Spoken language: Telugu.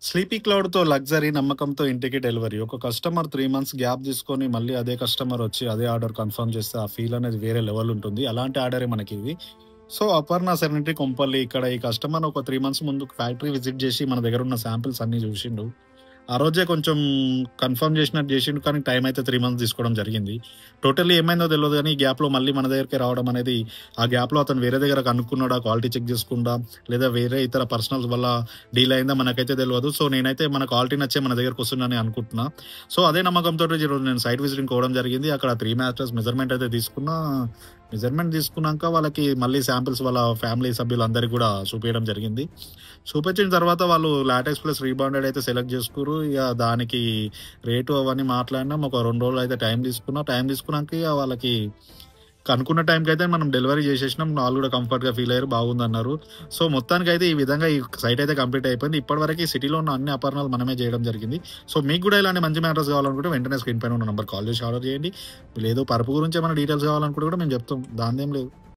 స్లీపీ క్లౌడ్‌తో లగ్జరీ, నమ్మకంతో ఇంటికి డెలివరీ. ఒక కస్టమర్ 3 మంత్స్ గ్యాప్ తీసుకొని మళ్ళీ అదే కస్టమర్ వచ్చి అదే ఆర్డర్ కన్ఫర్మ్ చేస్తే ఆ ఫీల్ అనేది వేరే లెవెల్ ఉంటుంది. అలాంటి ఆర్డరే మనకిది. సో, అపర్ణ సెరెనిటీ కొంపల్లి ఇక్కడ ఈ కస్టమర్ ఒక 3 మంత్స్ ముందు ఫ్యాక్టరీ విజిట్ చేసి మన దగ్గర ఉన్న శాంపిల్స్ అన్నీ చూసిండు. ఆ రోజే కొంచెం కన్ఫర్మ్ చేసినట్టు చేసిండు. కానీ టైం అయితే 3 మంత్స్ తీసుకోవడం జరిగింది. టోటల్లీ ఏమైందో తెలవదు గానీ, ఈ గ్యాప్‌లో మళ్ళీ మన దగ్గరికే రావడం అనేది, ఆ గ్యాప్‌లో అతను వేరే దగ్గర కనుక్కున్నాడా, క్వాలిటీ చెక్ చేసుకుండా, లేదా వేరే ఇతర పర్సనల్స్ వల్ల డీల్ అయిందా మనకైతే తెలవదు. సో, నేనైతే మన క్వాలిటీ నచ్చే మన దగ్గరకొస్తుండని అనుకుంటున్నా. సో, అదే నమ్మకంతోటి ఈరోజు నేను సైట్ విజిటింగ్ పోవడం జరిగింది. అక్కడ 3 మ్యాచెస్ మెజర్‌మెంట్ అయితే తీసుకున్నా. మెజర్‌మెంట్ తీసుకున్నాక వాళ్ళకి మళ్ళీ శాంపిల్స్ వాళ్ళ ఫ్యామిలీ సభ్యులందరికి గూడా చూపియడం జరిగింది. చూపించిన తర్వాత వాళ్ళు లాటెక్స్ ప్లస్ రీబాండెడ్ అయితే సెలెక్ట్ చేసుకుర్రు. ఇగ దానికి రేటు అవన్నీ మాట్లాడినాం. ఒక 2 రోజులయితే టైం తీసుకున్నా. టైం తీసుకున్నాక ఇగ వాళ్ళకి అనుకున్న టైంకైతే మనం డెలివరీ చేసేసినాం. వాళ్ళు కూడా కంఫర్ట్‌గా ఫీల్ అయ్యారు. బాగుందన్నారు. సో, మొత్తానికైతే ఈ విధంగా ఈ సైట్ అయితే కంప్లీట్ అయిపోయింది. ఇప్పటివరకి సిటీలో ఉన్న అన్ని అపర్ణాలు మనమే చేయడం జరిగింది. సో, మీకు కూడా ఇలాంటి మంచి మ్యాటర్స్ కావాలనుకుంటే వెంటనే స్క్రీన్ పైన ఉన్న నంబర్‌కి కాల్ చేసి ఆర్డర్ చేయండి. లేదు పరుపు గురించి ఏమైనా డీటెయిల్స్ కావాలనుకుంటే కూడా మేము చెప్తాం. దానిదేం లేదు.